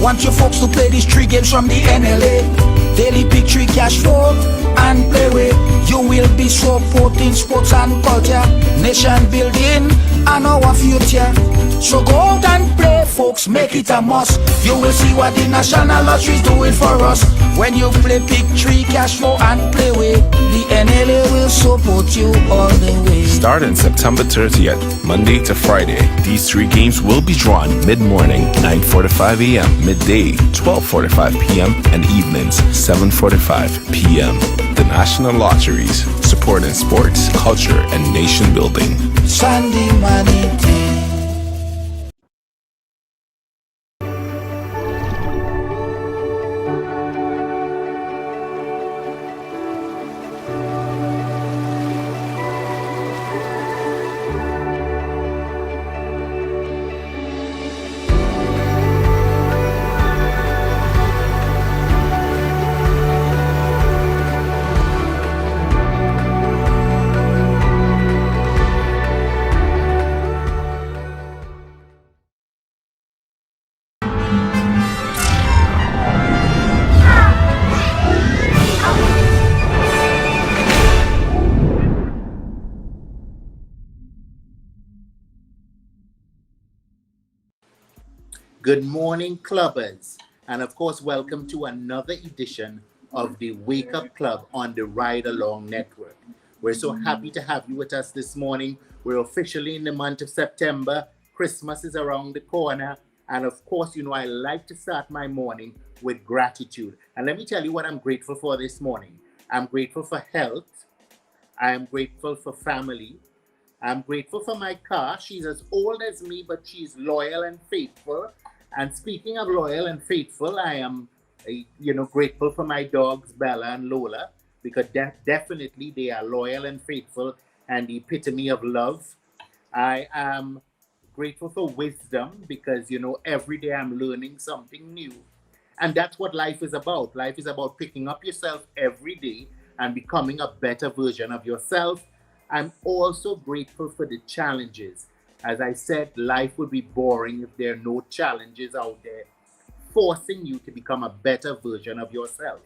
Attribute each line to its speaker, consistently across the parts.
Speaker 1: want you folks to play these 3 games from the NLA. Daily pick 3 cash flow and play with. You will be supporting sports and culture, nation building and our future. So go out and play, folks, make it a must. You will see what the National Lottery is doing for us. When you play pick 3 cash flow and play with, the NLA will support you all the way.
Speaker 2: Starting September 30th, Monday to Friday, these 3 games will be drawn mid-morning, 9:45 a.m., midday, 12:45 p.m., and evenings, 7:45 p.m. The National Lotteries, supporting sports, culture, and nation building.
Speaker 1: Sunday money day.
Speaker 3: Good morning, clubbers, and of course, welcome to another edition of the Wake Up Club on the Ride Along Network. We're so happy to have you with us this morning. We're officially in the month of September. Christmas is around the corner, and of course, I like to start my morning with gratitude. And let me tell you what I'm grateful for this morning. I'm grateful for health. I am grateful for family. I'm grateful for my car. She's as old as me, but she's loyal and faithful. And speaking of loyal and faithful, I am, grateful for my dogs, Bella and Lola, because definitely they are loyal and faithful and the epitome of love. I am grateful for wisdom because, every day I'm learning something new. And that's what life is about. Life is about picking up yourself every day and becoming a better version of yourself. I'm also grateful for the challenges. As I said, life would be boring if there are no challenges out there forcing you to become a better version of yourself.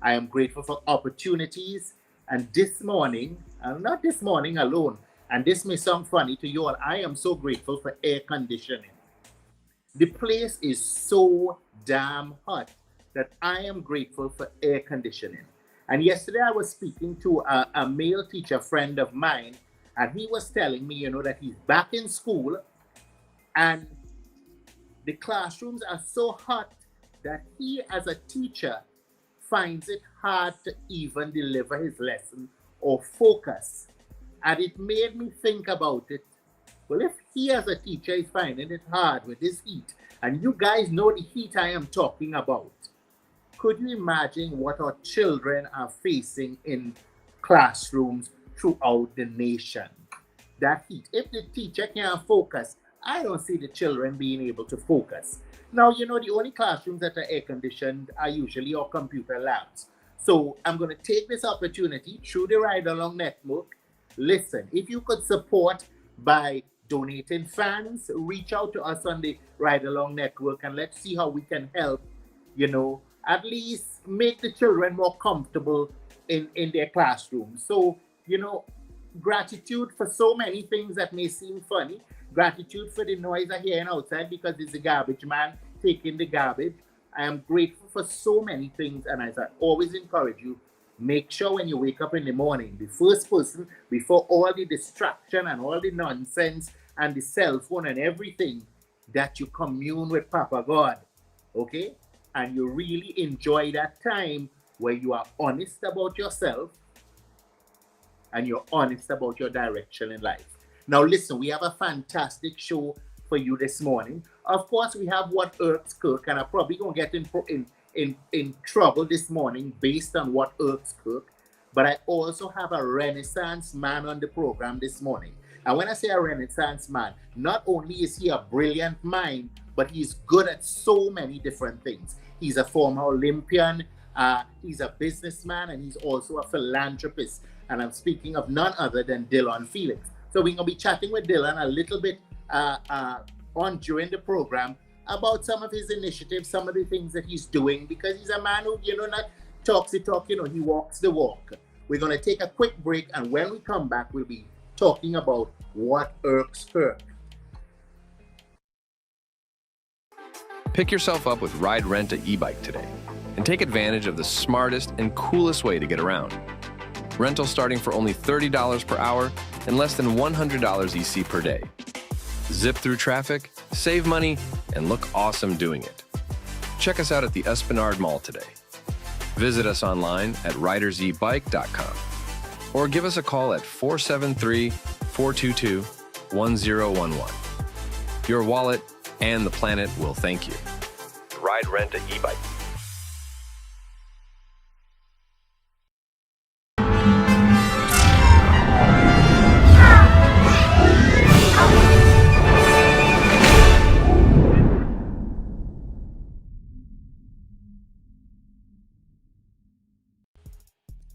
Speaker 3: I am grateful for opportunities. And this morning, not this morning alone, and this may sound funny to you all, I am so grateful for air conditioning. The place is so damn hot that I am grateful for air conditioning. And yesterday I was speaking to a male teacher friend of mine, and he was telling me, that he's back in school and the classrooms are so hot that he, as a teacher, finds it hard to even deliver his lesson or focus. And it made me think about it. Well, if he, as a teacher, is finding it hard with this heat, and you guys know the heat I am talking about, could you imagine what our children are facing in classrooms throughout the nation? That heat. If the teacher can't focus, I don't see the children being able to focus. Now, the only classrooms that are air conditioned are usually our computer labs. So I'm going to take this opportunity through the Ride Along Network. Listen, if you could support by donating fans, reach out to us on the Ride Along Network and let's see how we can help, at least make the children more comfortable in their classrooms. So, gratitude for so many things that may seem funny. Gratitude for the noise I hear outside because it's the garbage man taking the garbage. I am grateful for so many things, and as I always encourage you, make sure when you wake up in the morning, the first person, before all the distraction and all the nonsense and the cell phone and everything, that you commune with Papa God, okay? And you really enjoy that time where you are honest about yourself and you're honest about your direction in life. Now listen, we have a fantastic show for you this morning. Of course, we have What Irks Kirk, and I'm probably going to get in trouble this morning based on What Irks Kirk. But I also have a Renaissance man on the program this morning. And when I say a Renaissance man, not only is he a brilliant mind, but he's good at so many different things. He's a former Olympian, he's a businessman, and he's also a philanthropist. And I'm speaking of none other than Dylan Felix. So we're going to be chatting with Dylan a little bit on during the program. about some of his initiatives, some of the things that he's doing, because he's a man who, not talks the talk, he walks the walk. We're going to take a quick break, and when we come back, we'll be talking about what irks her.
Speaker 4: Pick yourself up with Ride Rent a e-bike today and take advantage of the smartest and coolest way to get around. Rental starting for only $30 per hour and less than $100 EC per day. Zip through traffic, save money, and look awesome doing it. Check us out at the Esplanade Mall today. Visit us online at ridersebike.com or give us a call at 473-422-1011. Your wallet and the planet will thank you. Ride Rent a e-bike.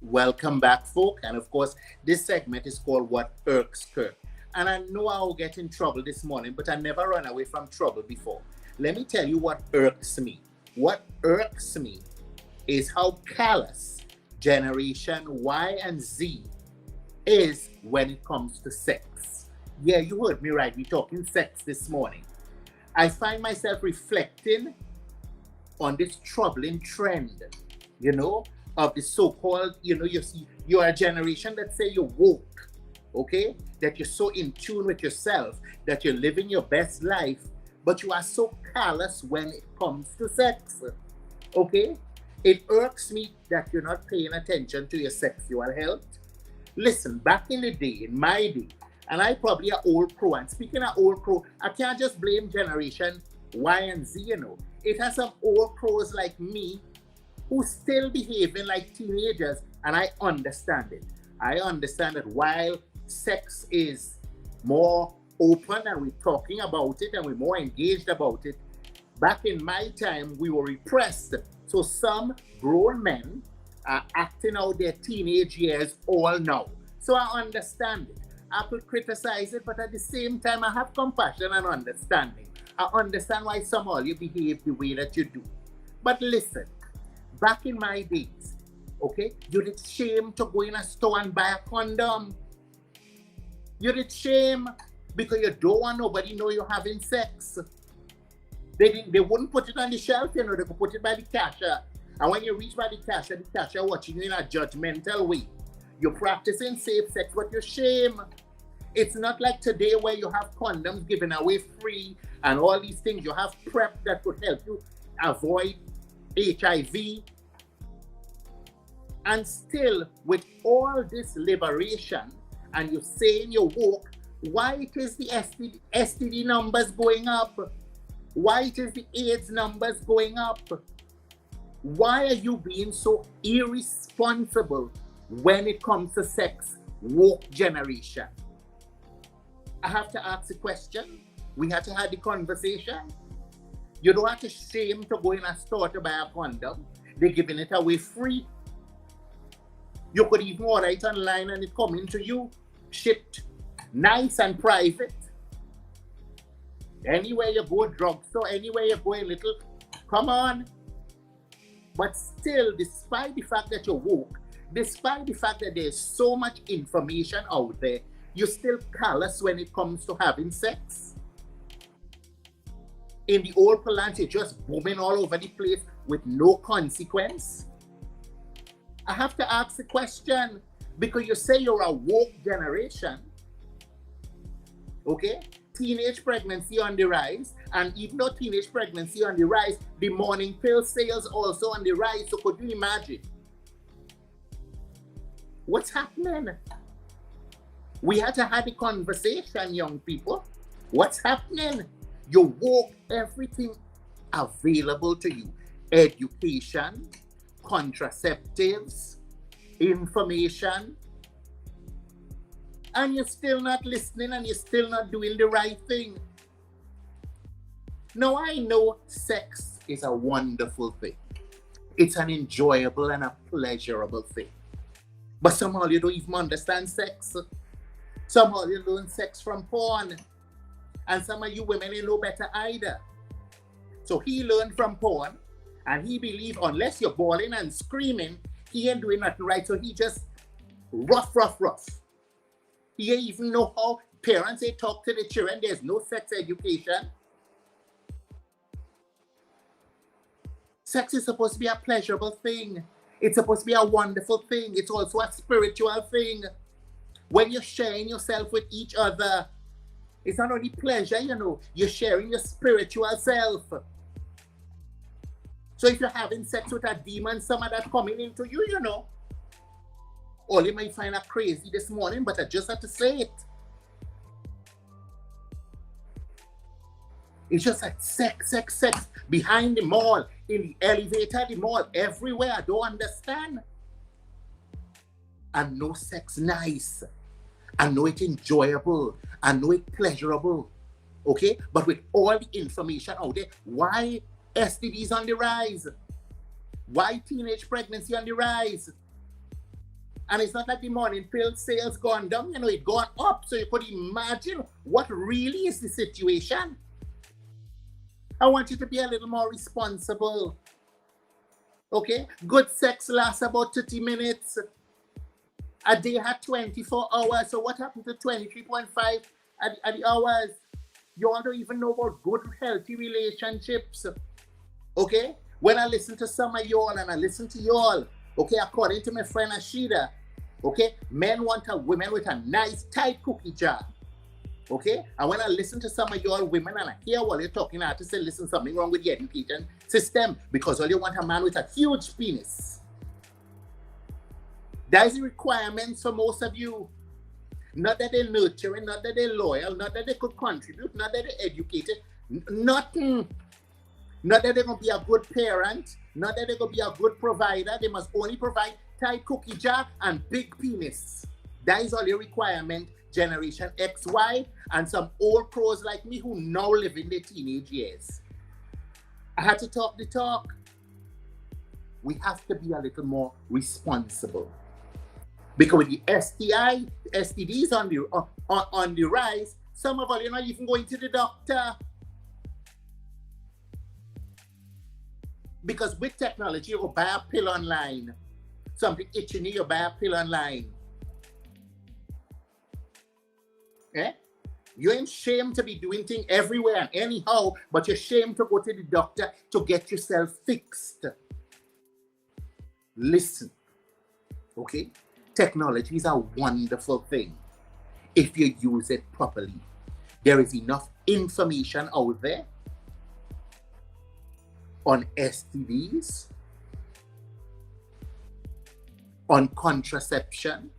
Speaker 3: Welcome back, folk. And of course, this segment is called What Irks Kirk. And I know I will get in trouble this morning, but I never run away from trouble before. Let me tell you what irks me. What irks me is how callous Generation Y and Z is when it comes to sex. Yeah, you heard me right. We're talking sex this morning. I find myself reflecting on this troubling trend, of the so-called, you're a generation that say you're woke, okay? That you're so in tune with yourself, that you're living your best life, but you are so callous when it comes to sex, okay? It irks me that you're not paying attention to your sexual health. Listen, back in the day, in my day, and I probably are old pro, and speaking of old pro, I can't just blame Generation Y and Z, It has some old pros like me who still behaving like teenagers, and I understand it. I understand that while sex is more open and we're talking about it and we're more engaged about it, back in my time, we were repressed. So some grown men are acting out their teenage years all now. So I understand it. I could criticize it, but at the same time, I have compassion and understanding. I understand why some of you behave the way that you do. But listen, back in my days, okay, you did shame to go in a store and buy a condom. You did shame because you don't want nobody know you're having sex. They wouldn't put it on the shelf, they could put it by the cashier. And when you reach by the cashier watching you in a judgmental way. You're practicing safe sex, but you're shame. It's not like today where you have condoms given away free and all these things. You have PrEP that could help you avoid HIV. And still, with all this liberation, and you're saying you're woke, why it is the STD numbers going up? Why it is the AIDS numbers going up? Why are you being so irresponsible when it comes to sex, woke generation? I have to ask a question. We have to have the conversation. You don't have to shame to go in a store to buy a condom. They're giving it away free. You could even order it online and it coming to you, shipped nice and private. Anywhere you go, drugstore, anywhere you go, a little, come on. But still, despite the fact that you're woke, despite the fact that there's so much information out there, you're still callous when it comes to having sex. In the old plants, you're just booming all over the place with no consequence. I have to ask the question, because you say you're a woke generation, okay? Teenage pregnancy on the rise, and even though teenage pregnancy on the rise, the morning pill sales also on the rise. So could you imagine? What's happening? We had to have a conversation, young people. What's happening? You woke everything available to you. Education, contraceptives, information. And you're still not listening and you're still not doing the right thing. Now, I know sex is a wonderful thing. It's an enjoyable and a pleasurable thing. But somehow you don't even understand sex. Somehow you learn sex from porn. And some of you women, you know better either. So he learned from porn, and he believed unless you're bawling and screaming, he ain't doing nothing right. So he just rough. He ain't even know how parents they talk to the children. There's no sex education. Sex is supposed to be a pleasurable thing. It's supposed to be a wonderful thing. It's also a spiritual thing. When you're sharing yourself with each other, it's not only pleasure, you're sharing your spiritual self. So if you're having sex with a demon, some of that coming into you, or you might find out crazy this morning, but I just have to say it. It's just like sex behind the mall, in the elevator, the mall, everywhere. I don't understand. I know sex nice. I know it enjoyable. I know it pleasurable. Okay? But with all the information out there, why STDs on the rise? Why teenage pregnancy on the rise? And it's not like the morning pill sales gone down, it gone up. So you could imagine what really is the situation. I want you to be a little more responsible. Okay? Good sex lasts about 30 minutes. A day had 24 hours. So what happened to 23.5 at the hours? You all don't even know about good, healthy relationships. Okay? When I listen to some of y'all and I listen to y'all, okay, according to my friend Ashida, okay, men want a woman with a nice, tight cookie jar. Okay? And when I listen to some of y'all women and I hear what you're talking, I have to say, listen, something wrong with the education system because all you want a man with a huge penis. That is the requirements for most of you. Not that they're nurturing, not that they're loyal, not that they could contribute, not that they're educated, nothing. Not that they're going to be a good parent, not that they're going to be a good provider. They must only provide tight cookie jar and big penis. That is all your requirement, Generation XY, and some old pros like me who now live in their teenage years. I had to talk the talk. We have to be a little more responsible. Because with the STDs on the rise, some of us, you're not even going to the doctor. Because with technology, you buy a pill online. Something itching you buy a pill online. Eh? You ain't ashamed to be doing things everywhere and anyhow, but you're ashamed to go to the doctor to get yourself fixed. Listen, okay? Technology is a wonderful thing if you use it properly. There is enough information out there on STDs, on contraception,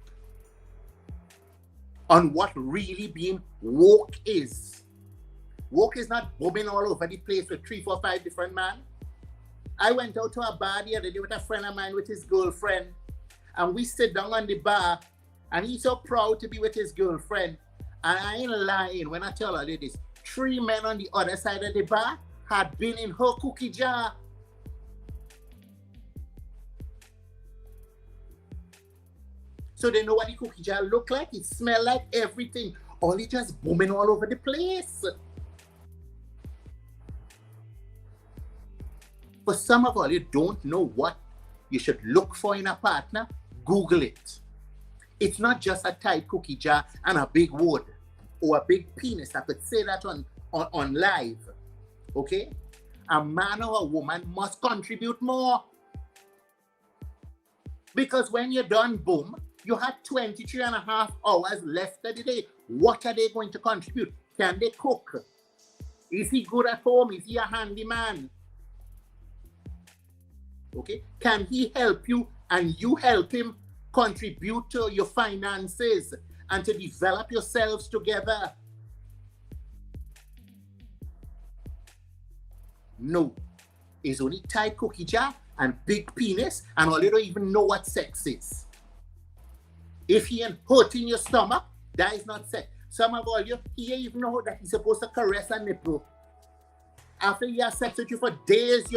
Speaker 3: on what really being woke is. Woke is not booming all over the place with 3, 4, 5 different men. I went out to a bar the other day with a friend of mine with his girlfriend, and we sit down on the bar, and he's so proud to be with his girlfriend. And I ain't lying when I tell her this. 3 men on the other side of the bar had been in her cookie jar. So they know what the cookie jar look like. It smell like everything. All it just booming all over the place. For some of all, you don't know what you should look for in a partner. Google it. It's not just a tight cookie jar and a big wood or a big penis. I could say that on live. Okay? A man or a woman must contribute more. Because when you're done, boom, you have 23 and a half hours left of the day. What are they going to contribute? Can they cook? Is he good at home? Is he a handyman? Okay? Can he help you and you help him contribute to your finances and to develop yourselves together? No. It's only tight cookie jar and big penis, and all you don't even know what sex is. If he ain't hurting your stomach, that is not sex. Some of all you, he ain't even know that he's supposed to caress a nipple. After he has sex with you for days,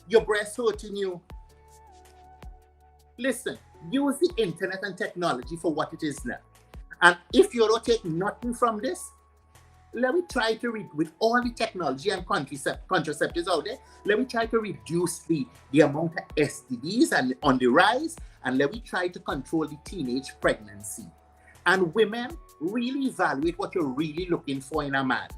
Speaker 3: your breast hurting you. Listen, use the internet and technology for what it is now. And if you don't take nothing from this, let me try to with all the technology and contraceptives out there, let me try to reduce the amount of STDs and on the rise, and let me try to control the teenage pregnancy. And women, really evaluate what you're really looking for in a man.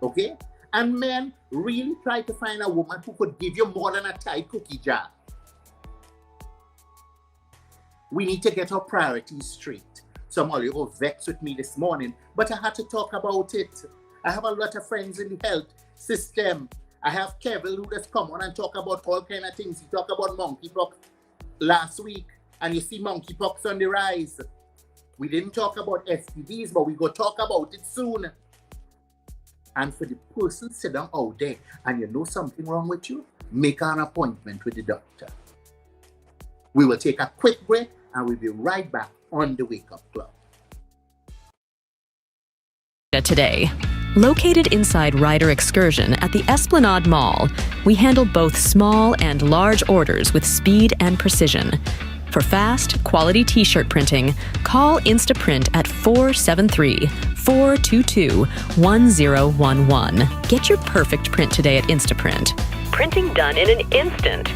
Speaker 3: Okay? And men, really try to find a woman who could give you more than a tight cookie jar. We need to get our priorities straight. Some of you were vexed with me this morning, but I had to talk about it. I have a lot of friends in the health system. I have Kevin who just come on and talk about all kind of things. He talked about monkeypox last week, and you see monkeypox on the rise. We didn't talk about STDs, but we go talk about it soon. And for the person sit down out there and you know something wrong with you, make an appointment with the doctor. We will take a quick break and we'll be right back on the Wake Up Club.
Speaker 5: Today. Located inside Ryder Excursion at the Esplanade Mall, we handle both small and large orders with speed and precision. For fast, quality t-shirt printing, call Instaprint at 473-422-1011. Get your perfect print today at Instaprint. Printing done in an instant.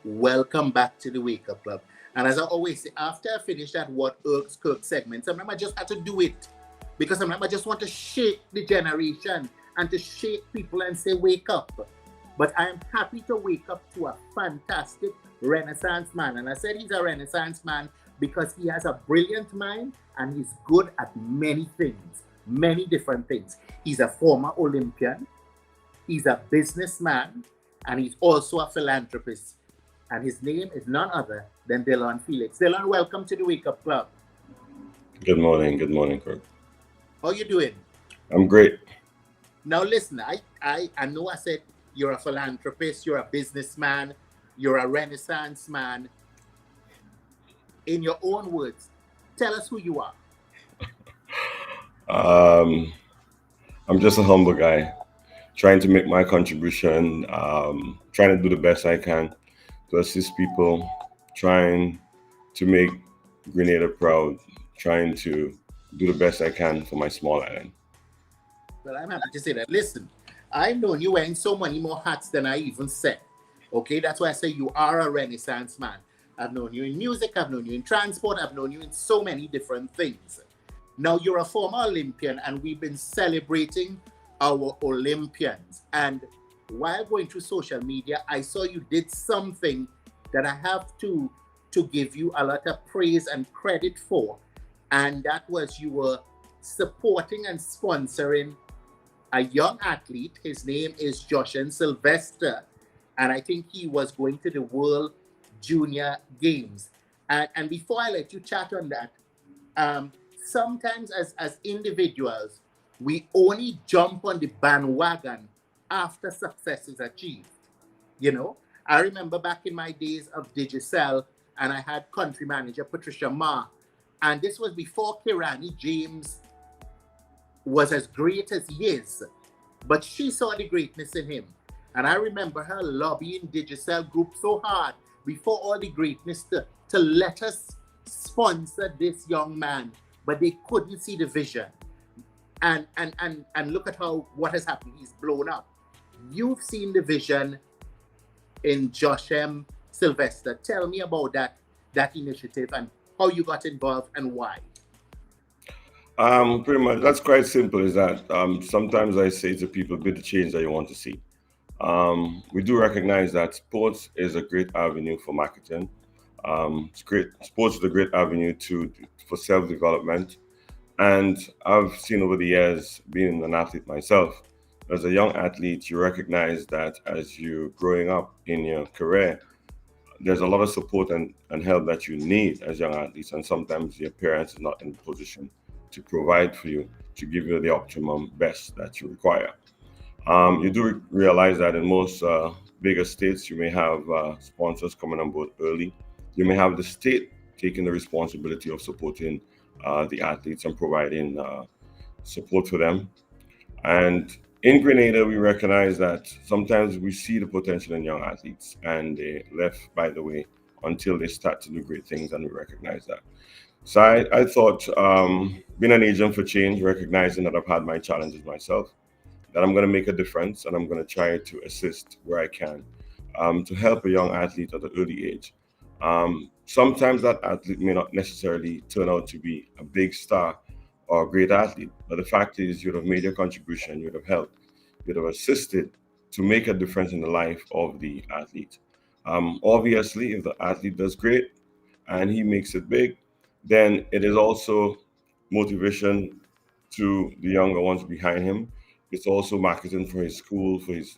Speaker 3: Welcome back to the Wake Up Club. And as I always say, after I finish that What Irks Kirk segment, sometimes I just have to do it. Because sometimes I just want to shake the generation and to shake people and say, wake up. But I am happy to wake up to a fantastic Renaissance man. And I said he's a Renaissance man because he has a brilliant mind and he's good at many things, many different things. He's a former Olympian, he's a businessman, and he's also a philanthropist. And his name is none other than Dylan Felix. Dylan, welcome to the Wake Up Club.
Speaker 6: Good morning, Kirk.
Speaker 3: How you doing?
Speaker 6: I'm great.
Speaker 3: Now listen, I know I said you're a philanthropist, you're a businessman, you're a Renaissance man. In your own words, tell us who you are.
Speaker 6: I'm just a humble guy, trying to make my contribution, trying to do the best I can to assist people, trying to make Grenada proud, trying to do the best I can for my small island.
Speaker 3: Well, I'm happy to say that. Listen, I've known you wearing so many more hats than I even said. Okay, that's why I say you are a Renaissance man. I've known you in music, I've known you in transport, I've known you in so many different things. Now, you're a former Olympian, and we've been celebrating our Olympians. And while going through social media, I saw you did something that I have to give you a lot of praise and credit for. And that was you were supporting and sponsoring a young athlete. His name is Joshen Sylvester. And I think he was going to the World Junior Games. And before I let you chat on that, sometimes as individuals, we only jump on the bandwagon after success is achieved. You know, I remember back in my days of Digicel, and I had country manager Patricia Ma, and this was before Kirani James was as great as he is, but she saw the greatness in him. And I remember her lobbying Digicel Group so hard before all the greatness to let us sponsor this young man, but they couldn't see the vision. And look at what has happened. He's blown up. You've seen the vision in Joshem Sylvester. Tell me about that initiative and how you got involved and why.
Speaker 6: Pretty much, that's quite simple, is that sometimes I say to people, be the change that you want to see. We do recognize that sports is a great avenue for marketing. It's great. Sports is a great avenue for self-development. And I've seen over the years, being an athlete myself, as a young athlete, you recognize that as you're growing up in your career, there's a lot of support and help that you need as young athletes. And sometimes your parents are not in a position to provide for you, to give you the optimum best that you require. You do realize that in most bigger states, you may have sponsors coming on board early. You may have the state taking the responsibility of supporting the athletes and providing support for them. And in Grenada, we recognize that sometimes we see the potential in young athletes and they left by the way until they start to do great things, and we recognize that. So I thought being an agent for change, recognizing that I've had my challenges myself, that I'm going to make a difference and I'm going to try to assist where I can to help a young athlete at an early age. Sometimes that athlete may not necessarily turn out to be a big star or a great athlete, but the fact is you'd have made your contribution, you'd have helped, you'd have assisted to make a difference in the life of the athlete. Obviously, if the athlete does great and he makes it big, then it is also motivation to the younger ones behind him. It's also marketing for his school, for his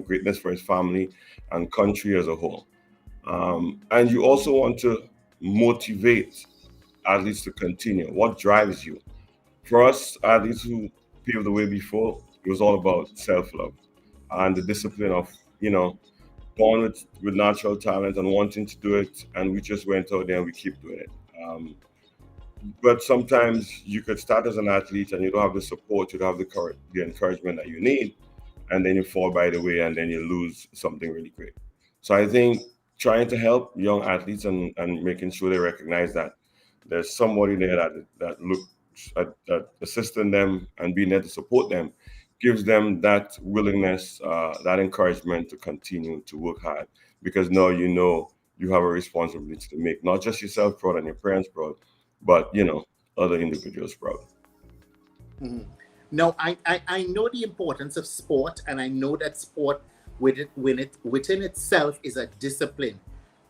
Speaker 6: greatness for his family and country as a whole. And you also want to motivate athletes to continue. What drives you? For us, athletes who paved the way before, it was all about self-love and the discipline of, born with natural talent and wanting to do it. And we just went out there and we keep doing it. But sometimes you could start as an athlete and you don't have the support, you don't have the encouragement that you need, and then you fall by the way and then you lose something really great. So I think trying to help young athletes and making sure they recognize that there's somebody there that looks at assisting them and being there to support them gives them that willingness, that encouragement to continue to work hard because now you have a responsibility to make not just yourself proud and your parents proud, but other individuals proud.
Speaker 3: Mhm. Now, I know the importance of sport, and I know that sport within itself is a discipline,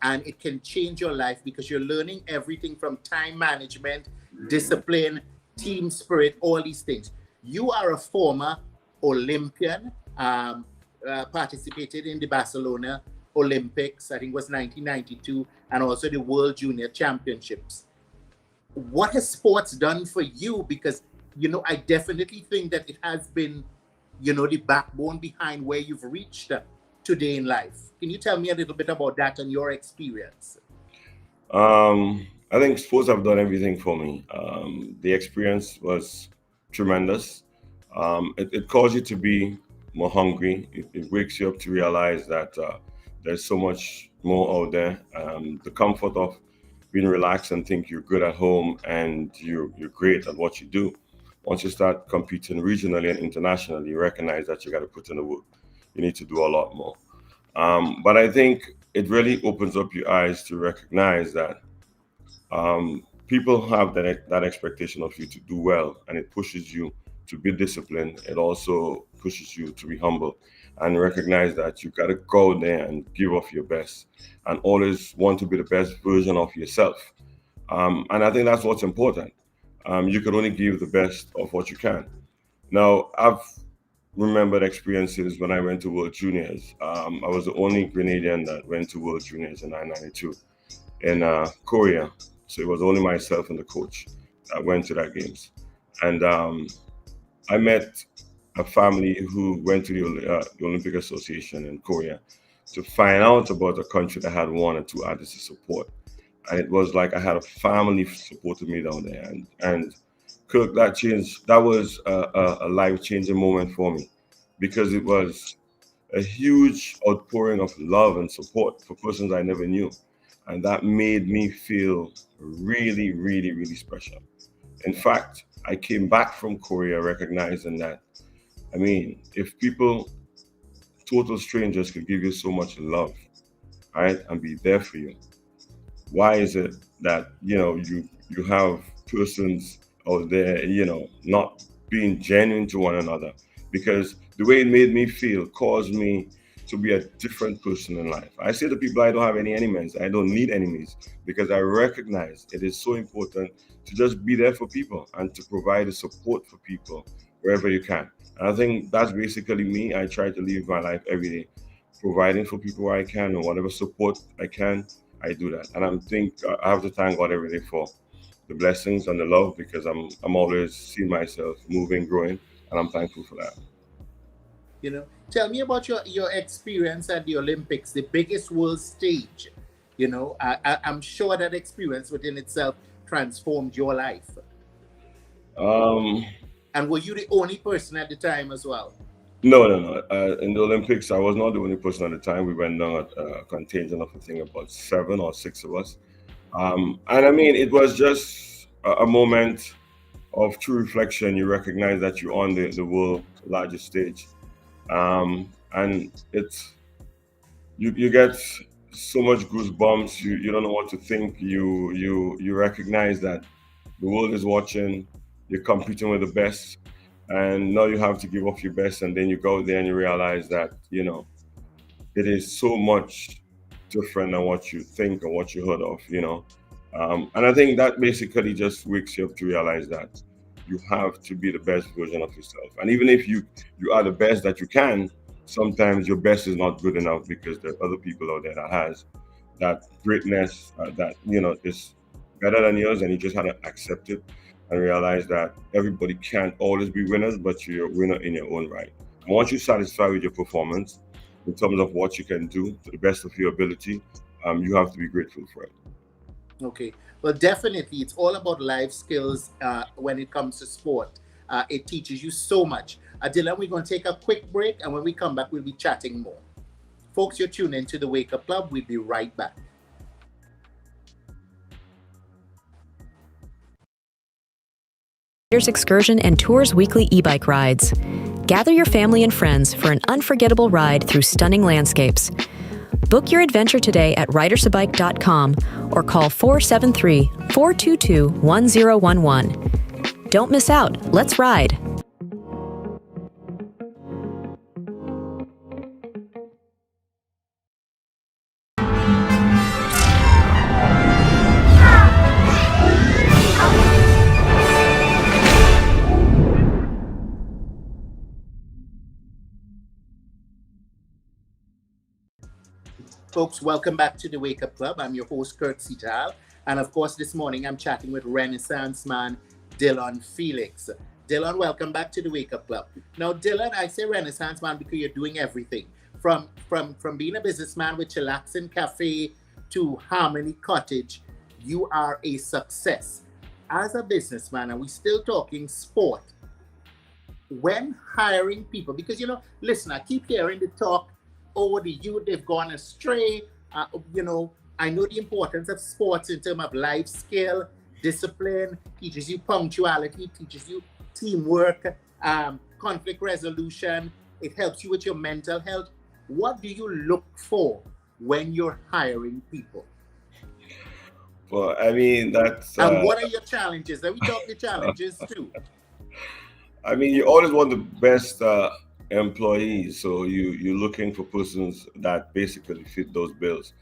Speaker 3: and it can change your life because you're learning everything from time management, discipline, team spirit, all these things. You are a former Olympian, participated in the Barcelona Olympics, I think it was 1992, and also the World Junior Championships. What has sports done for you? Because I definitely think that it has been the backbone behind where you've reached today in life. Can you tell me a little bit about that and your experience?
Speaker 6: I think sports have done everything for me. The experience was tremendous. It calls you to be more hungry. It wakes you up to realize that there's so much more out there. The comfort of being relaxed and think you're good at home and you're great at what you do. Once you start competing regionally and internationally, you recognize that you got to put in the work. You need to do a lot more. But I think it really opens up your eyes to recognize that people have that expectation of you to do well, and it pushes you to be disciplined. It also pushes you to be humble and recognize that you got to go there and give off your best and always want to be the best version of yourself. And I think that's what's important. You can only give the best of what you can. Now, I've remembered experiences when I went to World Juniors. I was the only Grenadian that went to World Juniors in 1992 in Korea. So it was only myself and the coach that went to that games. And I met a family who went to the Olympic Association in Korea to find out about a country that had one or two artists to support. And it was like I had a family supporting me down there. And Kirk, that was a life changing moment for me because it was a huge outpouring of love and support for persons I never knew. And that made me feel really, really, really special. In fact, I came back from Korea recognizing that, I mean, if people, total strangers, could give you so much love, right, and be there for you, why is it that you have persons out there not being genuine to one another? Because the way it made me feel caused me to be a different person in life. I say to people, I don't have any enemies. I don't need enemies because I recognize it is so important to just be there for people and to provide the support for people wherever you can. And I think that's basically me. I try to live my life every day, providing for people where I can and whatever support I can, I do that. And I have to thank God every day for the blessings and the love because I'm always seeing myself moving, growing, and I'm thankful for that.
Speaker 3: Tell me about your experience at the Olympics, the biggest world stage. I'm sure that experience within itself transformed your life.
Speaker 6: Um,
Speaker 3: And were you the only person at the time as well?
Speaker 6: no. In the Olympics, I was not the only person at the time. We went down at a contingent of, I think, about 7 or 6 of us. And I mean, it was just a moment of true reflection. You recognize that you're on the world largest stage. And you get so much goosebumps. You don't know what to think. You recognize that the world is watching. You're competing with the best, and now you have to give off your best. And then you go there and you realize that it is so much different than what you think or what you heard of. And I think that basically just wakes you up to realize that you have to be the best version of yourself. And even if you are the best that you can, sometimes your best is not good enough because there are other people out there that has that greatness that is better than yours, and you just have to accept it and realize that everybody can't always be winners, but you're a winner in your own right. And once you're satisfied with your performance in terms of what you can do to the best of your ability, you have to be grateful for it.
Speaker 3: Okay. Well, definitely, it's all about life skills when it comes to sport. It teaches you so much. Dylan, we're going to take a quick break, and when we come back, we'll be chatting more. Folks, you're tuned into the Wake Up Club. We'll be right back.
Speaker 5: Excursion and Tours weekly e-bike rides. Gather your family and friends for an unforgettable ride through stunning landscapes. Book your adventure today at ridersabike.com or call 473-422-1011. Don't miss out. Let's ride.
Speaker 3: Folks, welcome back to the Wake Up Club. I'm your host, Kurt Sital. And of course, this morning I'm chatting with Renaissance man, Dylan Felix. Dylan, welcome back to the Wake Up Club. Now, Dylan, I say Renaissance man because you're doing everything. From being a businessman with Chillaxin Cafe to Harmony Cottage, you are a success. As a businessman, and we're still talking sport, when hiring people, because, listen, I keep hearing the talk, the youth, they've gone astray. I know the importance of sports in terms of life skill, discipline, teaches you punctuality, teaches you teamwork, conflict resolution. It helps you with your mental health. What do you look for when you're hiring people?
Speaker 6: Well, I mean, that's...
Speaker 3: And what are your challenges? Let me talk the challenges too.
Speaker 6: I mean, you always want the best employees, so you're looking for persons that basically fit those bills.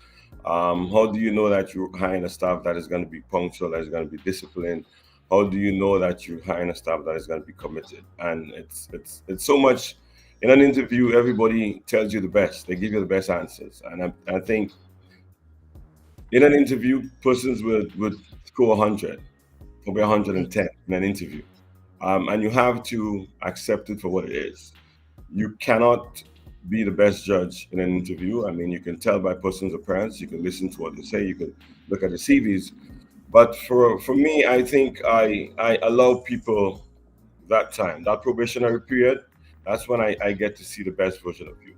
Speaker 6: How do you know that you're hiring a staff that is going to be punctual, that is going to be disciplined? How do you know that you're hiring a staff that is going to be committed? And it's so much. In an interview, everybody tells you the best. They give you the best answers. And I think in an interview, persons would score 100, probably 110 in an interview. And you have to accept it for what it is. You cannot be the best judge in an interview. I mean, you can tell by person's appearance, you can listen to what they say, you can look at the CVs. But for me, I think I allow people that time, that probationary period. That's when I get to see the best version of you.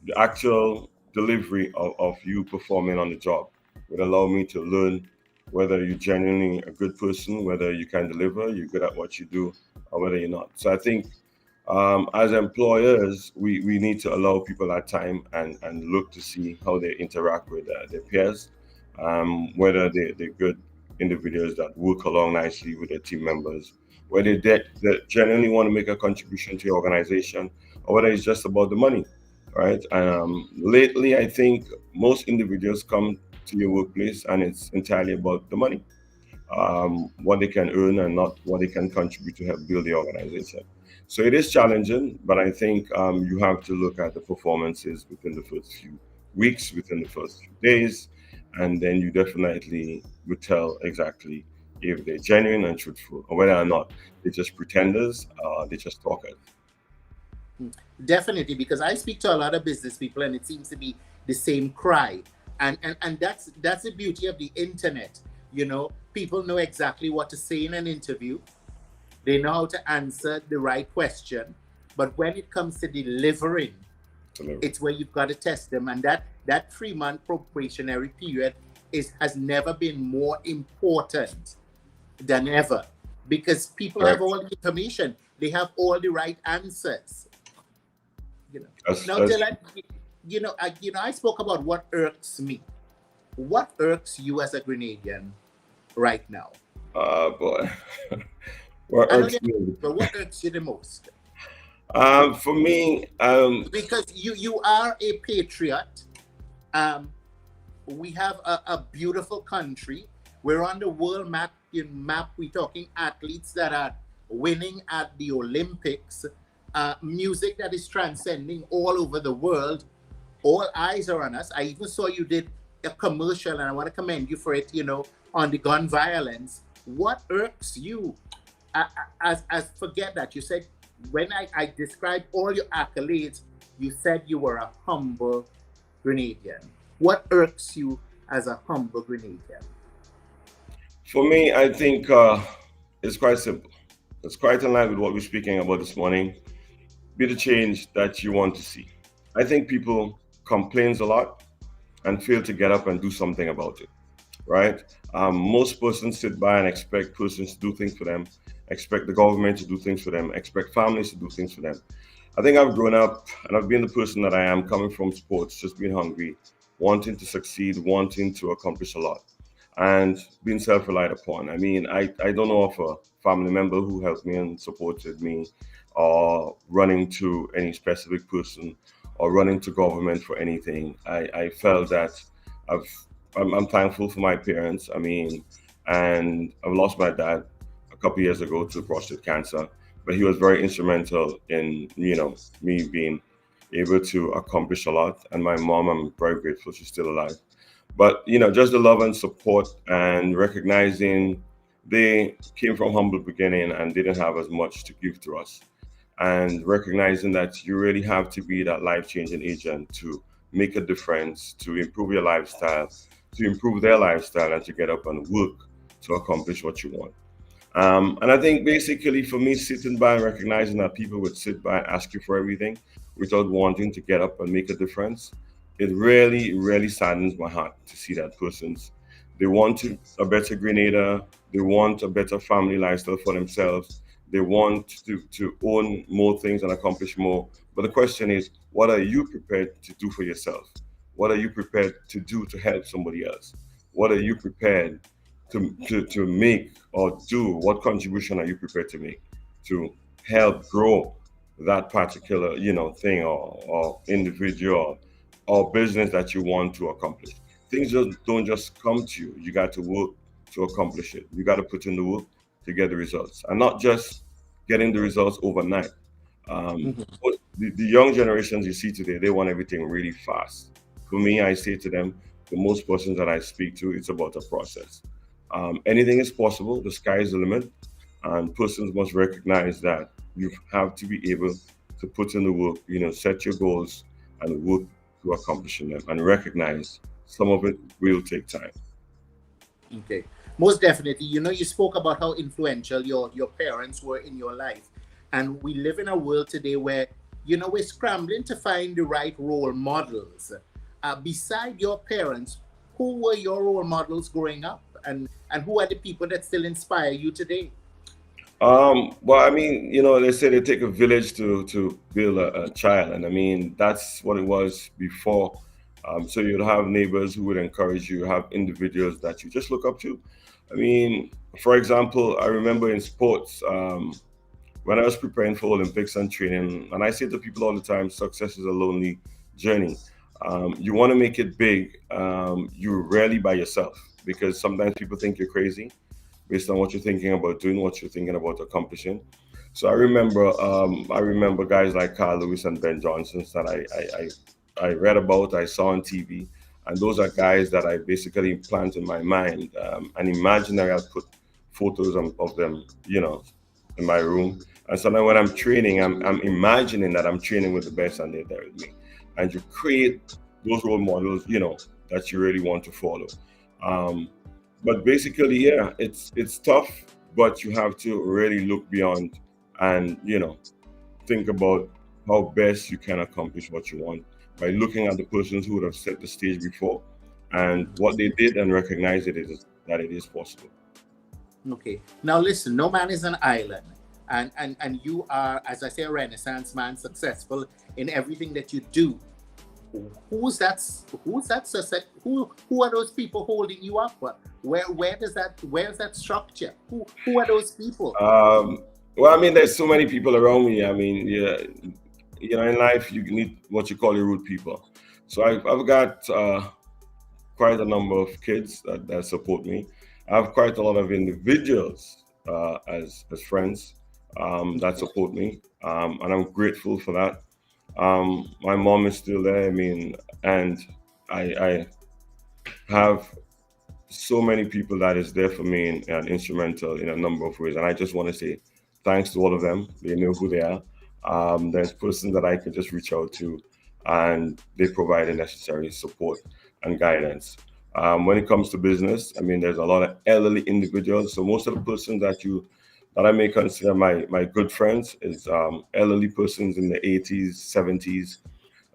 Speaker 6: The actual delivery of you performing on the job would allow me to learn whether you're genuinely a good person, whether you can deliver, you're good at what you do, or whether you're not. So I think as employers, we need to allow people that time and look to see how they interact with their peers, whether they're good individuals that work along nicely with their team members, whether they genuinely want to make a contribution to your organization, or whether it's just about the money, right? Lately, I think most individuals come to your workplace and it's entirely about the money, what they can earn and not what they can contribute to help build the organization. So it is challenging, but I think you have to look at the performances within the first few weeks, within the first few days, and then you definitely would tell exactly if they're genuine and truthful, or whether or not they're just pretenders, they're just talkers.
Speaker 3: Definitely, because I speak to a lot of business people, and it seems to be the same cry. And that's the beauty of the internet. People know exactly what to say in an interview. They know how to answer the right question. But when it comes to delivering, it's where you've got to test them. And that 3-month probationary period has never been more important than ever, because people have all the information. They have all the right answers. Now, Dylan, I spoke about what irks me. What irks you as a Grenadian right now?
Speaker 6: Boy. What irks me?
Speaker 3: But what irks you the most?
Speaker 6: For me,
Speaker 3: because you are a patriot. We have a beautiful country. We're on the world map. We're talking athletes that are winning at the Olympics. Music that is transcending all over the world. All eyes are on us. I even saw you did a commercial, and I want to commend you for it, on the gun violence. What irks you? As forget that. You said, when I described all your accolades, you said you were a humble Grenadian. What irks you as a humble Grenadian?
Speaker 6: For me, I think it's quite simple. It's quite in line with what we're speaking about this morning. Be the change that you want to see. I think people complains a lot and fail to get up and do something about it, right? Most persons sit by and expect persons to do things for them, expect the government to do things for them, expect families to do things for them. I think I've grown up and I've been the person that I am, coming from sports, just being hungry, wanting to succeed, wanting to accomplish a lot, and being self-relied upon. I mean, I don't know of a family member who helped me and supported me, or running to any specific person, or running to government for anything. I felt that I'm thankful for my parents. I mean, and I've lost my dad a couple years ago to prostate cancer, but he was very instrumental in, me being able to accomplish a lot. And my mom, I'm very grateful she's still alive. But, just the love and support and recognizing they came from humble beginning and didn't have as much to give to us. And recognizing that you really have to be that life-changing agent to make a difference, to improve your lifestyle, to improve their lifestyle, and to get up and work to accomplish what you want. And I think basically for me, sitting by and recognizing that people would sit by and ask you for everything without wanting to get up and make a difference, it really, really saddens my heart to see that they want a better Grenada, they want a better family lifestyle for themselves, they want to own more things and accomplish more. But the question is, what are you prepared to do for yourself? What are you prepared to do to help somebody else? What are you prepared to make or do? What contribution are you prepared to make to help grow that particular, thing or individual or business that you want to accomplish? Things don't just come to you. You got to work to accomplish it. You got to put in the work to get the results, and not just getting the results overnight. But the young generations you see today, they want everything really fast. For me, I say to them, the most persons that I speak to, it's about a process. Anything is possible. The sky is the limit, and persons must recognize that you have to be able to put in the work. Set your goals and work to accomplishing them, and recognize some of it will take time.
Speaker 3: Okay. Most definitely. You spoke about how influential your parents were in your life. And we live in a world today where, we're scrambling to find the right role models. Beside your parents, who were your role models growing up? And who are the people that still inspire you today?
Speaker 6: Well, I mean, they say they take a village to build a child. And I mean, that's what it was before. So you'd have neighbors who would encourage you, have individuals that you just look up to. I mean, for example, I remember in sports, when I was preparing for Olympics and training, and I say to people all the time, success is a lonely journey. You want to make it big, you're rarely by yourself, because sometimes people think you're crazy based on what you're thinking about doing, what you're thinking about accomplishing. So I remember guys like Carl Lewis and Ben Johnson that I read about, I saw on TV. And those are guys that I basically implant in my mind. And imaginary, I'll put photos of them, in my room. And sometimes when I'm training, I'm imagining that I'm training with the best and they're there with me. And you create those role models, that you really want to follow. But basically, yeah, it's tough, but you have to really look beyond and think about how best you can accomplish what you want by looking at the persons who would have set the stage before and what they did and recognize that it is possible.
Speaker 3: Okay. Now listen, no man is an island. And you are, as I say, a Renaissance man, successful in everything that you do. Who's that who are those people holding you up? Where's that structure? Who are those people?
Speaker 6: Well, I mean, there's so many people around me. I mean, yeah, in life you need what you call your root people. So I've got quite a number of kids that support me. I have quite a lot of individuals as friends that support me, and I'm grateful for that. My mom is still there. I mean, and I have so many people that is there for me and instrumental in a number of ways. And I just want to say thanks to all of them. They know who they are. There's person that I can just reach out to, and they provide the necessary support and guidance. When it comes to business, I mean, there's a lot of elderly individuals. So most of the persons that I may consider my good friends is elderly persons in the 80s, 70s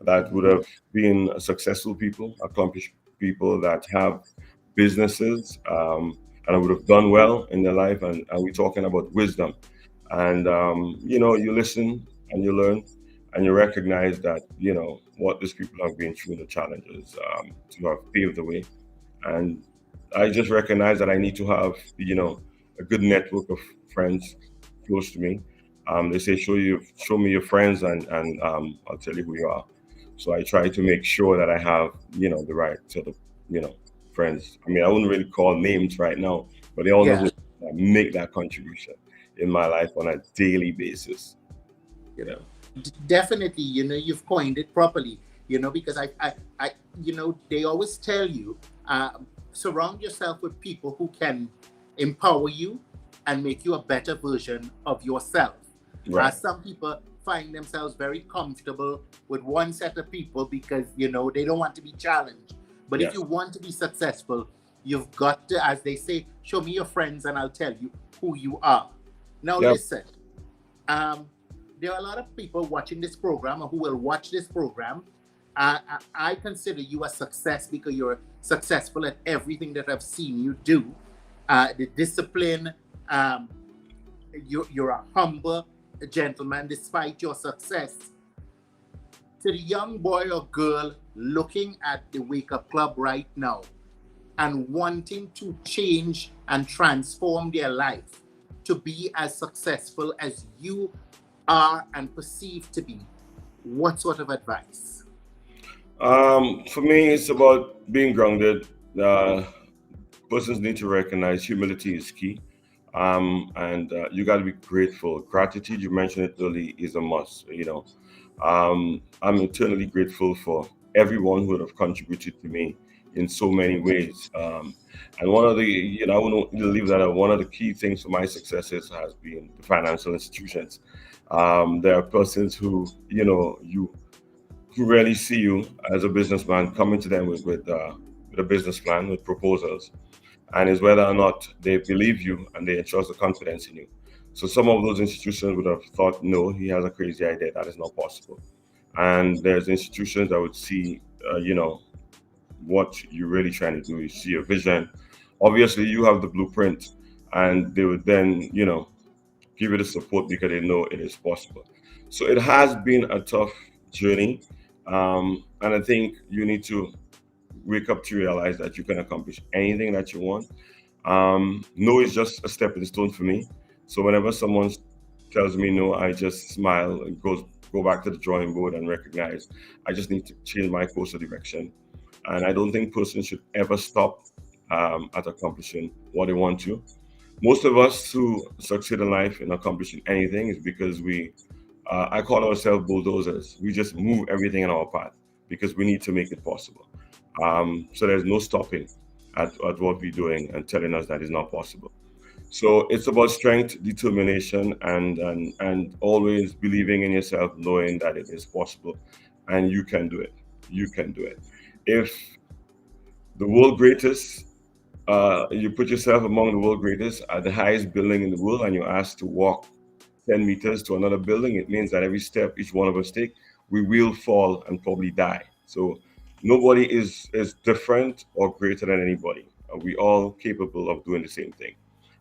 Speaker 6: that would have been successful people, accomplished people that have businesses, and would have done well in their life. And we're talking about wisdom. And, you listen and you learn and you recognize that, what these people have been through, the challenges to have paved the way. And I just recognize that I need to have, a good network of friends close to me. They say, show me your friends, and I'll tell you who you are. So I try to make sure that I have, the right sort of, friends. I mean, I wouldn't really call names right now, but they all know
Speaker 3: Yeah.
Speaker 6: who make that contribution in my life on a daily basis.
Speaker 3: Definitely, you've coined it properly, because they always tell you, surround yourself with people who can empower you and make you a better version of yourself.
Speaker 6: Right.
Speaker 3: Some people find themselves very comfortable with one set of people because, they don't want to be challenged. But if
Speaker 6: Yes.
Speaker 3: you want to be successful, you've got to, as they say, show me your friends and I'll tell you who you are. Now,
Speaker 6: Yep.
Speaker 3: listen, there are a lot of people watching this program or who will watch this program. I consider you a success because you're successful at everything that I've seen you do. The discipline, you're a humble gentleman despite your success. To the young boy or girl looking at the Wake Up Club right now and wanting to change and transform their life to be as successful as you are and perceive to be, what sort of advice?
Speaker 6: For me, it's about being grounded. Persons need to recognize humility is key. And you got to be grateful. Gratitude, you mentioned it early, is a must. I'm eternally grateful for everyone who would have contributed to me in so many ways. And one of the, I wouldn't leave that out. One of the key things for my successes has been the financial institutions. There are persons who really see you as a businessman coming to them with a business plan, with proposals, and is whether or not they believe you and they entrust the confidence in you. So some of those institutions would have thought, no, he has a crazy idea. That is not possible. And there's institutions that would see, what you're really trying to do. You see a vision. Obviously, you have the blueprint, and they would then, give you the support because they know it is possible. So it has been a tough journey, and I think you need to wake up to realize that you can accomplish anything that you want. No is just a stepping stone for me. So whenever someone tells me no, I just smile and go back to the drawing board and recognize I just need to change my course of direction. And I don't think persons should ever stop at accomplishing what they want to. Most of us who succeed in life in accomplishing anything is because I call ourselves bulldozers. We just move everything in our path because we need to make it possible. So there's no stopping at what we're doing and telling us that it's not possible. So it's about strength, determination, and always believing in yourself, knowing that it is possible, and you can do it. You can do it. If the world greatest You put yourself among the world greatest at the highest building in the world, and you're asked to walk 10 meters to another building. It means that every step each one of us take, we will fall and probably die. So nobody is different or greater than anybody. We all capable of doing the same thing.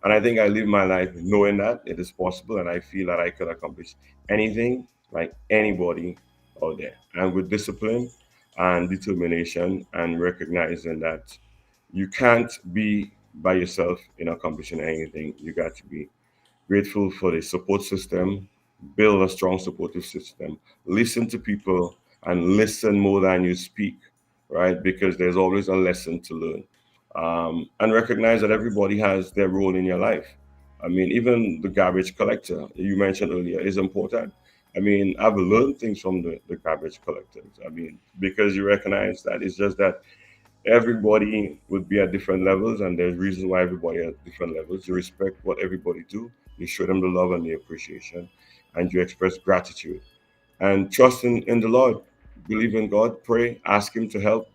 Speaker 6: And I think I live my life knowing that it is possible, and I feel that I could accomplish anything like anybody out there. And with discipline and determination and recognizing that you can't be by yourself in accomplishing anything. You got to be grateful for the support system, build a strong supportive system, listen to people, and listen more than you speak, right? Because there's always a lesson to learn. And recognize that everybody has their role in your life. I mean, even the garbage collector you mentioned earlier is important. I mean, I've learned things from the garbage collectors. I mean, because you recognize that it's just that everybody would be at different levels, and there's reasons why everybody at different levels. You respect what everybody do, you show them the love and the appreciation, and you express gratitude and trust in the Lord. Believe in God, pray, ask Him to help,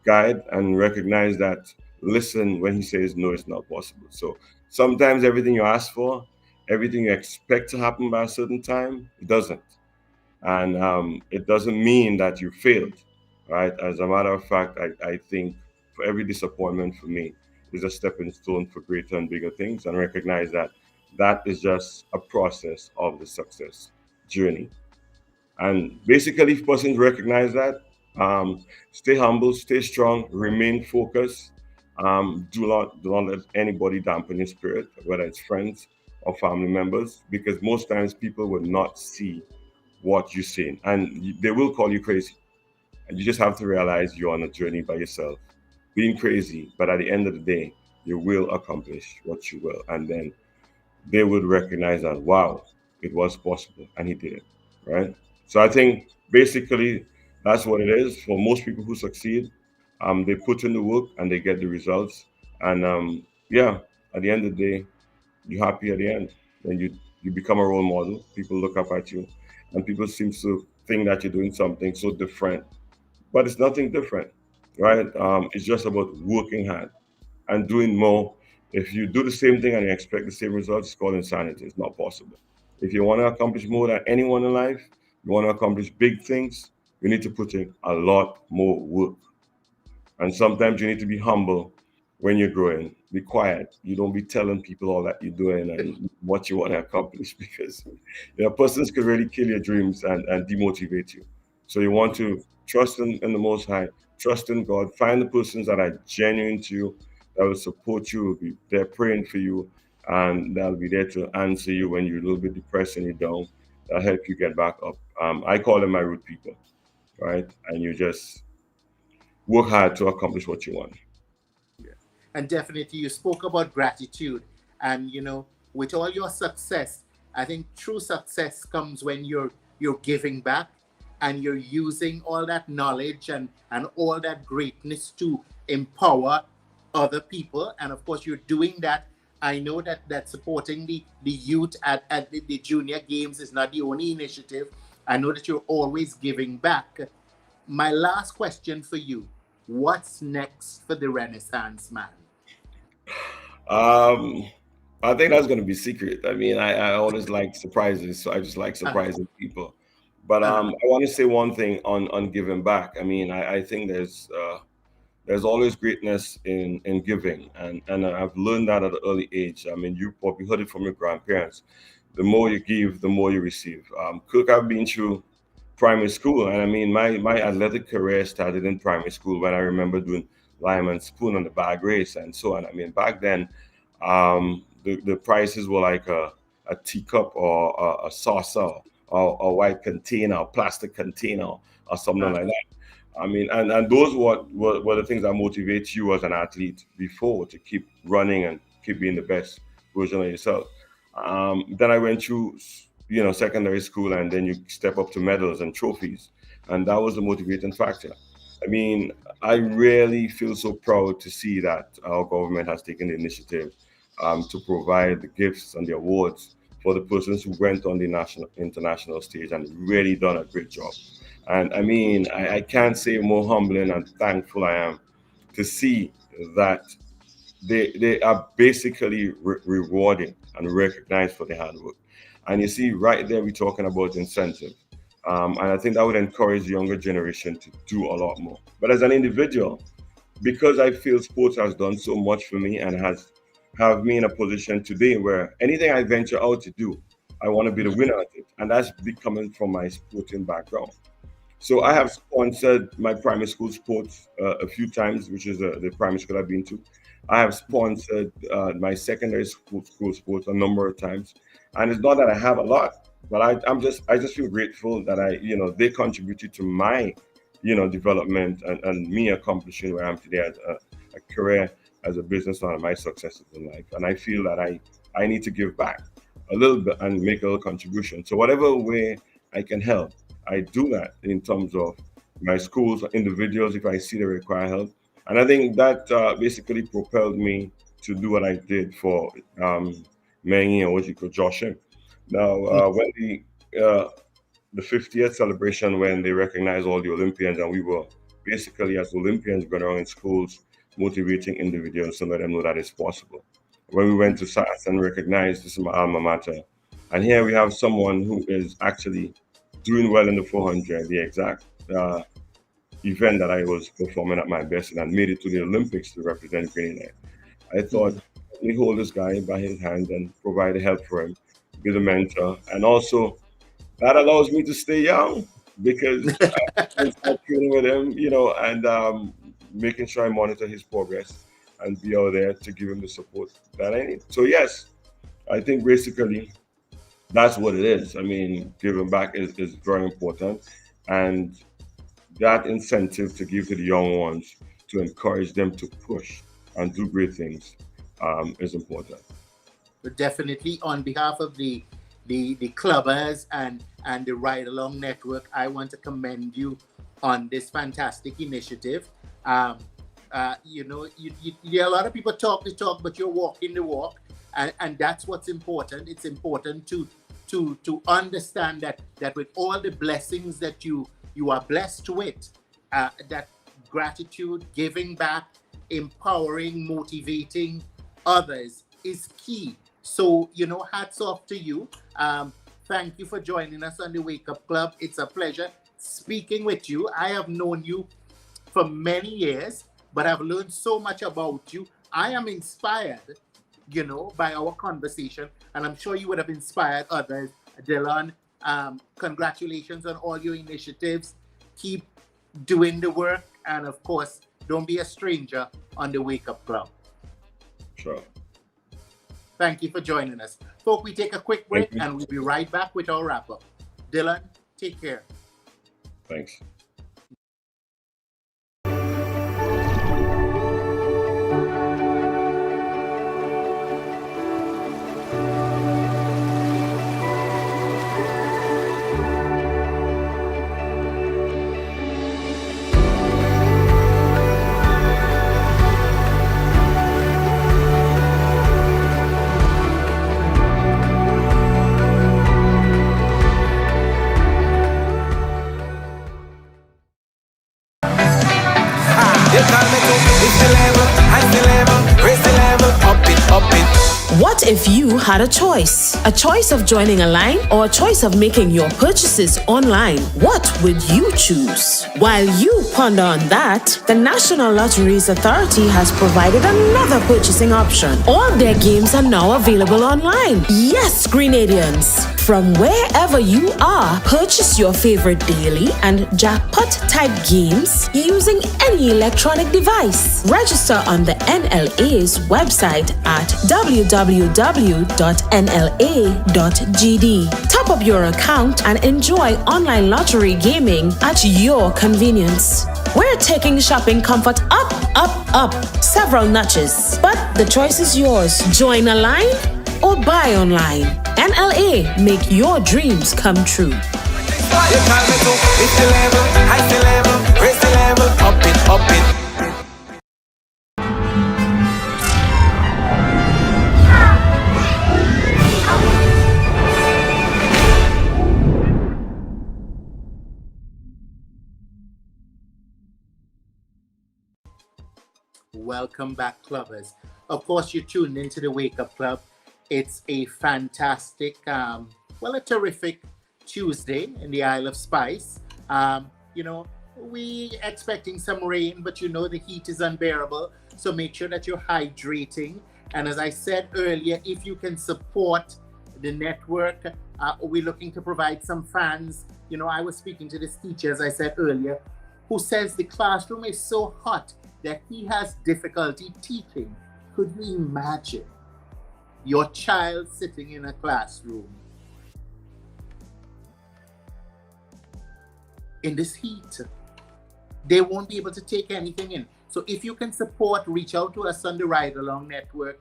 Speaker 6: guide, and recognize that listen when He says no, it's not possible. So sometimes everything you ask for, everything you expect to happen by a certain time, it doesn't. And it doesn't mean that you failed, right? As a matter of fact, I think for every disappointment for me is a stepping stone for greater and bigger things, and recognize that that is just a process of the success journey. And basically, if persons recognize that, stay humble, stay strong, remain focused. Do not let anybody dampen your spirit, whether it's friends or family members, because most times people will not see what you're seeing, and they will call you crazy. And you just have to realize you're on a journey by yourself, being crazy. But at the end of the day, you will accomplish what you will, and then they would recognize that wow, it was possible, and he did it, right? So I think basically that's what it is for most people who succeed. They put in the work and they get the results, and yeah, at the end of the day, you're happy at the end. Then you become a role model. People look up at you, and people seem to think that you're doing something so different, but it's nothing different, right? It's just about working hard and doing more. If you do the same thing and you expect the same results, it's called insanity. It's not possible. If you want to accomplish more than anyone in life, you want to accomplish big things, you need to put in a lot more work. And sometimes you need to be humble when you're growing. Be quiet. You don't be telling people all that you're doing and what you want to accomplish because persons could really kill your dreams and demotivate you. So you want to trust in the Most High, trust in God, find the persons that are genuine to you, that will support you, will be there praying for you, and that'll be there to answer you when you're a little bit depressed and you're down. That'll help you get back up. I call them my root people, right? And you just work hard to accomplish what you want.
Speaker 3: And definitely, you spoke about gratitude. And, with all your success, I think true success comes when you're giving back and you're using all that knowledge and all that greatness to empower other people. And of course, you're doing that. I know that supporting the youth at the junior games is not the only initiative. I know that you're always giving back. My last question for you: what's next for the Renaissance Man?
Speaker 6: Um, I think that's going to be secret. I mean, I always like surprises, so I just like
Speaker 3: Uh-huh.
Speaker 6: surprising people. But
Speaker 3: Uh-huh.
Speaker 6: I want to say one thing on giving back. I mean, I think there's always greatness in giving, and I've learned that at an early age. I mean, you probably heard it from your grandparents. The more you give, the more you receive. Cook, I've been through primary school, and I mean, my athletic career started in primary school when I remember doing lime and spoon on the bag race and so on. I mean, back then, the prices were like a teacup or a saucer or a white container, or plastic container, or something
Speaker 3: Uh-huh.
Speaker 6: like that. I mean, and those were the things that motivate you as an athlete before to keep running and keep being the best version of yourself. Then I went through, secondary school, and then you step up to medals and trophies, and that was the motivating factor. I mean, I really feel so proud to see that our government has taken the initiative to provide the gifts and the awards for the persons who went on the national, international stage and really done a great job. And I mean, I can't say more humbling and thankful I am to see that they are basically rewarding and recognized for their hard work. And you see, right there, we're talking about incentive. And I think that would encourage the younger generation to do a lot more. But as an individual, because I feel sports has done so much for me and has have me in a position today where anything I venture out to do, I want to be the winner at it. And that's coming from my sporting background. So I have sponsored my primary school sports a few times, which is the primary school I've been to. I have sponsored my secondary school sports a number of times, and it's not that I have a lot, but I just feel grateful that they contributed to my development and me accomplishing where I am today as a career as a business owner, my successes in life, and I feel that I need to give back a little bit and make a little contribution. So whatever way I can help, I do that in terms of my schools, individuals, if I see they require help. And I think that basically propelled me to do what I did for Mengi and what you call Joshua. Now, when the 50th celebration, when they recognized all the Olympians, and we were basically as Olympians going around in schools motivating individuals to let them know that it's possible. When we went to SAS and recognized this is my alma mater, and here we have someone who is actually doing well in the 400, the exact event that I was performing at my best and made it to the Olympics to represent Greenland. I thought, let me hold this guy by his hand and provide help for him, be the mentor. And also, that allows me to stay young because I start training with him, and making sure I monitor his progress and be out there to give him the support that I need. So, yes, I think basically that's what it is. I mean, giving back is very important. And that incentive to give to the young ones to encourage them to push and do great things is important.
Speaker 3: But definitely on behalf of the clubbers and the Ride Along Network, I want to commend you on this fantastic initiative. A lot of people talk the talk, but you're walking the walk, and that's what's important. It's important to understand that with all the blessings that you are blessed with, that gratitude, giving back, empowering, motivating others is key. So, hats off to you. Thank you for joining us on the Wake Up Club. It's a pleasure speaking with you. I have known you for many years, but I've learned so much about you. I am inspired, by our conversation, and I'm sure you would have inspired others. Dylan, congratulations on all your initiatives. Keep doing the work, and of course, don't be a stranger on the Wake Up Club.
Speaker 6: Sure.
Speaker 3: Thank you for joining us. Folks, we take a quick break and we'll be right back with our wrap up. Dylan, take care.
Speaker 6: Thanks.
Speaker 7: What if you had a choice? A choice of joining a line or a choice of making your purchases online? What would you choose? While you ponder on that, the National Lotteries Authority has provided another purchasing option. All their games are now available online. Yes, Grenadians! From wherever you are, purchase your favorite daily and jackpot type games using any electronic device. Register on the NLA's website at www.nla.gd. Top up your account and enjoy online lottery gaming at your convenience. We're taking shopping comfort up, up, up several notches, but the choice is yours. Join a line or buy online. NLA, make your dreams come true.
Speaker 3: Welcome back, clubbers. Of course, you're tuned into the Wake Up Club. It's a fantastic, a terrific Tuesday in the Isle of Spice. We expecting some rain, but the heat is unbearable. So make sure that you're hydrating. And as I said earlier, if you can support the network, we're looking to provide some fans. I was speaking to this teacher, as I said earlier, who says the classroom is so hot that he has difficulty teaching. Could you imagine your child sitting in a classroom in this heat? They won't be able to take anything in. So if you can support, reach out to us on the Ride Along Network.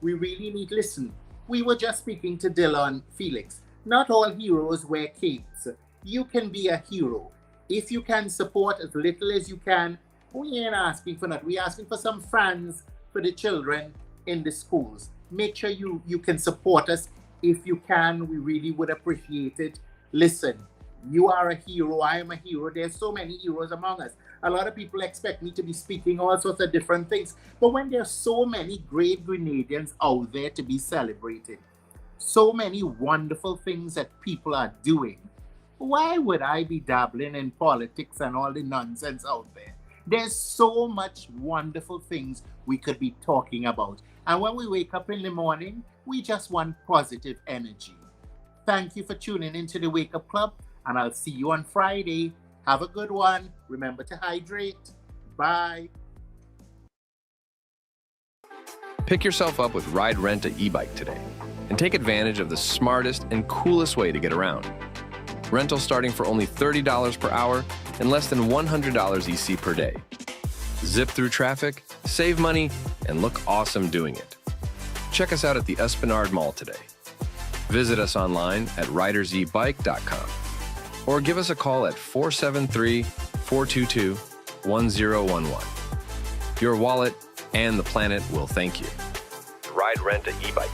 Speaker 3: We really need, listen, we were just speaking to Dylan Felix. Not all heroes wear capes. You can be a hero. If you can support as little as you can, we ain't asking for that. We're asking for some fans for the children in the schools. Make sure you can support us. If you can, we really would appreciate it. Listen, you are a hero. I am a hero. There's so many heroes among us. A lot of people expect me to be speaking all sorts of different things. But when there's so many great Grenadians out there to be celebrated, so many wonderful things that people are doing, why would I be dabbling in politics and all the nonsense out there? There's so much wonderful things we could be talking about. And when we wake up in the morning, we just want positive energy. Thank you for tuning into the Wake Up Club, and I'll see you on Friday. Have a good one. Remember to hydrate. Bye.
Speaker 4: Pick yourself up with Ride Rent a e-bike today and take advantage of the smartest and coolest way to get around. Rental starting for only $30 per hour and less than $100 EC per day. Zip through traffic, save money, and look awesome doing it. Check us out at the Esplanade Mall today. Visit us online at ridersebike.com or give us a call at 473-422-1011. Your wallet and the planet will thank you. Ride Rent a e-bike.